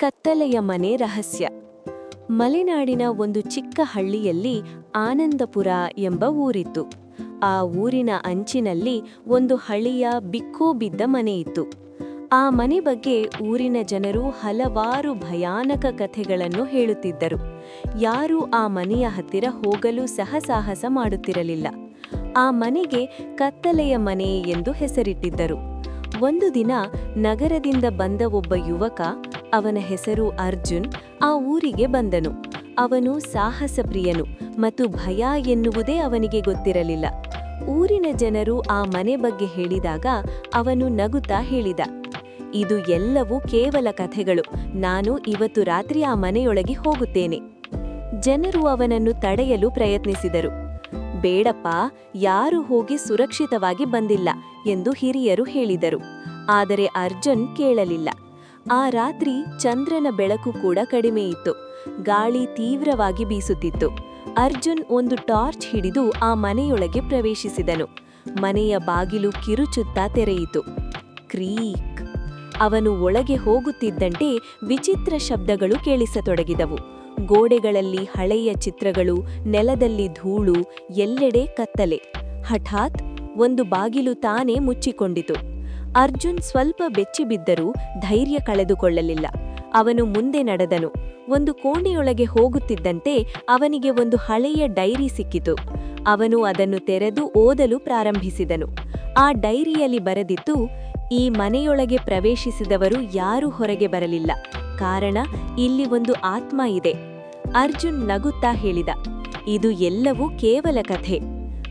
ಕತ್ತಲೆಯ ಮನೆ ರಹಸ್ಯ. ಮಲೆನಾಡಿನ ಒಂದು ಚಿಕ್ಕ ಹಳ್ಳಿಯಲ್ಲಿ ಆನಂದಪುರ ಎಂಬ ಊರಿತ್ತು. ಆ ಊರಿನ ಅಂಚಿನಲ್ಲಿ ಒಂದು ಹಳೆಯ ಬಿಕ್ಕೋ ಬಿದ್ದ ಮನೆಯಿತ್ತು. ಆ ಮನೆ ಬಗ್ಗೆ ಊರಿನ ಜನರು ಹಲವಾರು ಭಯಾನಕ ಕಥೆಗಳನ್ನು ಹೇಳುತ್ತಿದ್ದರು. ಯಾರೂ ಆ ಮನೆಯ ಹತ್ತಿರ ಹೋಗಲು ಸಹ ಸಾಹಸ ಮಾಡುತ್ತಿರಲಿಲ್ಲ. ಆ ಮನೆಗೆ ಕತ್ತಲೆಯ ಮನೆ ಎಂದು ಹೆಸರಿಟ್ಟಿದ್ದರು. ಒಂದು ದಿನ ನಗರದಿಂದ ಬಂದ ಒಬ್ಬ ಯುವಕ, ಅವನ ಹೆಸರು ಅರ್ಜುನ್, ಆ ಊರಿಗೆ ಬಂದನು. ಅವನು ಸಾಹಸಪ್ರಿಯನು ಮತ್ತು ಭಯ ಎನ್ನುವುದೇ ಅವನಿಗೆ ಗೊತ್ತಿರಲಿಲ್ಲ. ಊರಿನ ಜನರು ಆ ಮನೆ ಬಗ್ಗೆ ಹೇಳಿದಾಗ ಅವನು ನಗುತ್ತಾ ಹೇಳಿದ, ಇದು ಎಲ್ಲವೂ ಕೇವಲ ಕಥೆಗಳು. ನಾನು ಇವತ್ತು ರಾತ್ರಿ ಆ ಮನೆಯೊಳಗೆ ಹೋಗುತ್ತೇನೆ. ಜನರು ಅವನನ್ನು ತಡೆಯಲು ಪ್ರಯತ್ನಿಸಿದರು. ಬೇಡಪ್ಪ, ಯಾರೂ ಹೋಗಿ ಸುರಕ್ಷಿತವಾಗಿ ಬಂದಿಲ್ಲ ಎಂದು ಹಿರಿಯರು ಹೇಳಿದರು. ಆದರೆ ಅರ್ಜುನ್ ಕೇಳಲಿಲ್ಲ. ಆ ರಾತ್ರಿ ಚಂದ್ರನ ಬೆಳಕು ಕೂಡ ಕಡಿಮೆಯಿತ್ತು. ಗಾಳಿ ತೀವ್ರವಾಗಿ ಬೀಸುತ್ತಿತ್ತು. ಅರ್ಜುನ್ ಒಂದು ಟಾರ್ಚ್ ಹಿಡಿದು ಆ ಮನೆಯೊಳಗೆ ಪ್ರವೇಶಿಸಿದನು. ಮನೆಯ ಬಾಗಿಲು ಕಿರುಚುತ್ತಾ ತೆರೆಯಿತು. ಕ್ರೀಕ್! ಅವನು ಒಳಗೆ ಹೋಗುತ್ತಿದ್ದಂತೆ ವಿಚಿತ್ರ ಶಬ್ದಗಳು ಕೇಳಿಸತೊಡಗಿದವು. ಗೋಡೆಗಳಲ್ಲಿ ಹಳೆಯ ಚಿತ್ರಗಳು, ನೆಲದಲ್ಲಿ ಧೂಳು, ಎಲ್ಲೆಡೆ ಕತ್ತಲೆ. ಹಠಾತ್ ಒಂದು ಬಾಗಿಲು ತಾನೇ ಮುಚ್ಚಿಕೊಂಡಿತು. ಅರ್ಜುನ್ ಸ್ವಲ್ಪ ಬೆಚ್ಚಿಬಿದ್ದರೂ ಧೈರ್ಯ ಕಳೆದುಕೊಳ್ಳಲಿಲ್ಲ. ಅವನು ಮುಂದೆ ನಡೆದನು. ಒಂದು ಕೋಣೆಯೊಳಗೆ ಹೋಗುತ್ತಿದ್ದಂತೆ ಅವನಿಗೆ ಒಂದು ಹಳೆಯ ಡೈರಿ ಸಿಕ್ಕಿತು. ಅವನು ಅದನ್ನು ತೆರೆದು ಓದಲು ಪ್ರಾರಂಭಿಸಿದನು. ಆ ಡೈರಿಯಲ್ಲಿ ಬರೆದಿತ್ತು, ಈ ಮನೆಯೊಳಗೆ ಪ್ರವೇಶಿಸಿದವರು ಯಾರೂ ಹೊರಗೆ ಬರಲಿಲ್ಲ. ಕಾರಣ, ಇಲ್ಲಿ ಒಂದು ಆತ್ಮ ಇದೆ. ಅರ್ಜುನ್ ನಗುತ್ತಾ ಹೇಳಿದ, ಇದು ಎಲ್ಲವೂ ಕೇವಲ ಕಥೆ.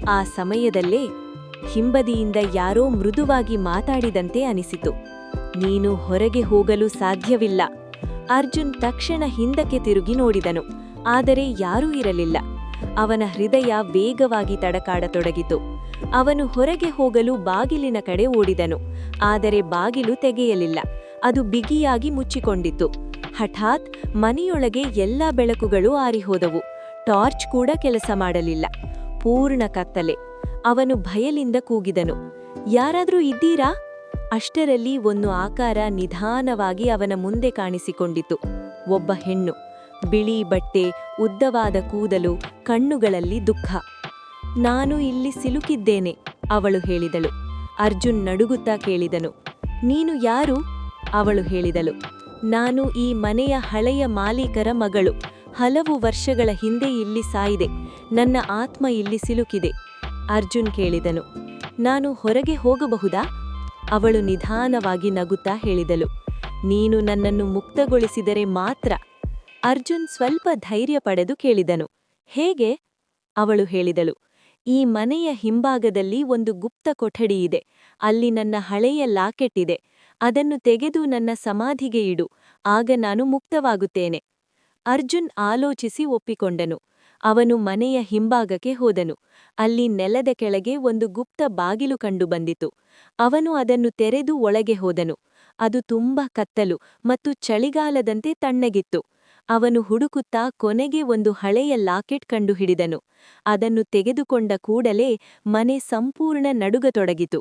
ಆ ಸಮಯದಲ್ಲೇ ಹಿಂಬದಿಯಿಂದ ಯಾರೋ ಮೃದುವಾಗಿ ಮಾತಾಡಿದಂತೆ ಅನಿಸಿತು. ನೀನು ಹೊರಗೆ ಹೋಗಲು ಸಾಧ್ಯವಿಲ್ಲ. ಅರ್ಜುನ್ ತಕ್ಷಣ ಹಿಂದಕ್ಕೆ ತಿರುಗಿ ನೋಡಿದನು. ಆದರೆ ಯಾರೂ ಇರಲಿಲ್ಲ. ಅವನ ಹೃದಯ ವೇಗವಾಗಿ ತಡಕಾಡತೊಡಗಿತು. ಅವನು ಹೊರಗೆ ಹೋಗಲು ಬಾಗಿಲಿನ ಕಡೆ ಓಡಿದನು. ಆದರೆ ಬಾಗಿಲು ತೆಗೆಯಲಿಲ್ಲ. ಅದು ಬಿಗಿಯಾಗಿ ಮುಚ್ಚಿಕೊಂಡಿತ್ತು. ಹಠಾತ್ ಮನೆಯೊಳಗೆ ಎಲ್ಲಾ ಬೆಳಕುಗಳು ಆರಿಹೋದವು. ಟಾರ್ಚ್ ಕೂಡ ಕೆಲಸ ಮಾಡಲಿಲ್ಲ. ಪೂರ್ಣ ಕತ್ತಲೆ. ಅವನು ಭಯದಿಂದ ಕೂಗಿದನು, ಯಾರಾದ್ರೂ ಇದ್ದೀರಾ? ಅಷ್ಟರಲ್ಲಿ ಒಂದು ಆಕಾರ ನಿಧಾನವಾಗಿ ಅವನ ಮುಂದೆ ಕಾಣಿಸಿಕೊಂಡಿತು. ಒಬ್ಬ ಹೆಣ್ಣು. ಬಿಳಿ ಬಟ್ಟೆ, ಉದ್ದವಾದ ಕೂದಲು, ಕಣ್ಣುಗಳಲ್ಲಿ ದುಃಖ. ನಾನು ಇಲ್ಲಿ ಸಿಲುಕಿದ್ದೇನೆ, ಅವಳು ಹೇಳಿದಳು. ಅರ್ಜುನ್ ನಡುಗುತ್ತಾ ಕೇಳಿದನು, ನೀನು ಯಾರು? ಅವಳು ಹೇಳಿದಳು, ನಾನು ಈ ಮನೆಯ ಹಳೆಯ ಮಾಲೀಕರ ಮಗಳು. ಹಲವು ವರ್ಷಗಳ ಹಿಂದೆ ಇಲ್ಲಿ ಸಾಯಿದೆ. ನನ್ನ ಆತ್ಮ ಇಲ್ಲಿ ಸಿಲುಕಿದೆ. ಅರ್ಜುನ್ ಕೇಳಿದನು, ನಾನು ಹೊರಗೆ ಹೋಗಬಹುದಾ? ಅವಳು ನಿಧಾನವಾಗಿ ನಗುತ್ತಾ ಹೇಳಿದಳು, ನೀನು ನನ್ನನ್ನು ಮುಕ್ತಗೊಳಿಸಿದರೆ ಮಾತ್ರ. ಅರ್ಜುನ್ ಸ್ವಲ್ಪ ಧೈರ್ಯ ಪಡೆದು ಕೇಳಿದನು, ಹೇಗೆ? ಅವಳು ಹೇಳಿದಳು, ಈ ಮನೆಯ ಹಿಂಭಾಗದಲ್ಲಿ ಒಂದು ಗುಪ್ತ ಕೊಠಡಿ ಇದೆ. ಅಲ್ಲಿ ನನ್ನ ಹಳೆಯ ಲಾಕೆಟ್ ಇದೆ. ಅದನ್ನು ತೆಗೆದು ನನ್ನ ಸಮಾಧಿಗೆ ಇಡು. ಆಗ ನಾನು ಮುಕ್ತವಾಗುತ್ತೇನೆ. ಅರ್ಜುನ್ ಆಲೋಚಿಸಿ ಒಪ್ಪಿಕೊಂಡನು. ಅವನು ಮನೆಯ ಹಿಂಭಾಗಕ್ಕೆ ಹೋದನು. ಅಲ್ಲಿ ನೆಲದ ಕೆಳಗೆ ಒಂದು ಗುಪ್ತ ಬಾಗಿಲು ಕಂಡುಬಂದಿತು. ಅವನು ಅದನ್ನು ತೆರೆದು ಒಳಗೆ ಹೋದನು. ಅದು ತುಂಬಾ ಕತ್ತಲು ಮತ್ತು ಚಳಿಗಾಲದಂತೆ ತಣ್ಣಗಿತ್ತು. ಅವನು ಹುಡುಕುತ್ತಾ ಕೊನೆಗೆ ಒಂದು ಹಳೆಯ ಲಾಕೆಟ್ ಕಂಡುಹಿಡಿದನು. ಅದನ್ನು ತೆಗೆದುಕೊಂಡ ಕೂಡಲೇ ಮನೆ ಸಂಪೂರ್ಣ ನಡುಗತೊಡಗಿತು.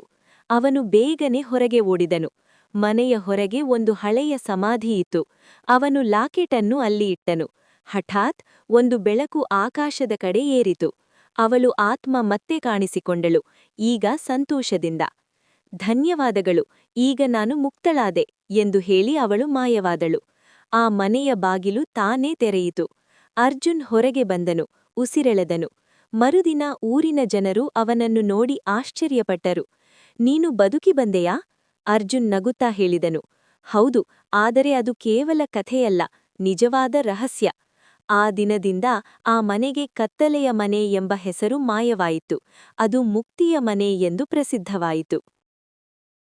ಅವನು ಬೇಗನೆ ಹೊರಗೆ ಓಡಿದನು. ಮನೆಯ ಹೊರಗೆ ಒಂದು ಹಳೆಯ ಸಮಾಧಿ ಇತ್ತು. ಅವನು ಲಾಕೆಟನ್ನು ಅಲ್ಲಿ ಇಟ್ಟನು. ಹಠಾತ್ ಒಂದು ಬೆಳಕು ಆಕಾಶದ ಕಡೆ ಏರಿತು. ಅವಳು ಆತ್ಮ ಮತ್ತೆ ಕಾಣಿಸಿಕೊಂಡಳು, ಈಗ ಸಂತೋಷದಿಂದ. ಧನ್ಯವಾದಗಳು, ಈಗ ನಾನು ಮುಕ್ತಳಾದೆ ಎಂದು ಹೇಳಿ ಅವಳು ಮಾಯವಾದಳು. ಆ ಮನೆಯ ಬಾಗಿಲು ತಾನೇ ತೆರೆಯಿತು. ಅರ್ಜುನ್ ಹೊರಗೆ ಬಂದನು, ಉಸಿರೆಳೆದನು. ಮರುದಿನ ಊರಿನ ಜನರು ಅವನನ್ನು ನೋಡಿ ಆಶ್ಚರ್ಯಪಟ್ಟರು. ನೀನು ಬದುಕಿ ಬಂದೆಯಾ? ಅರ್ಜುನ್ ನಗುತ್ತಾ ಹೇಳಿದನು, ಹೌದು, ಆದರೆ ಅದು ಕೇವಲ ಕಥೆಯಲ್ಲ, ನಿಜವಾದ ರಹಸ್ಯ. ಆ ದಿನದಿಂದ ಆ ಮನೆಗೆ ಕತ್ತಲೆಯ ಮನೆ ಎಂಬ ಹೆಸರು ಮಾಯವಾಯಿತು. ಅದು ಮುಕ್ತಿಯ ಮನೆ ಎಂದು ಪ್ರಸಿದ್ಧವಾಯಿತು.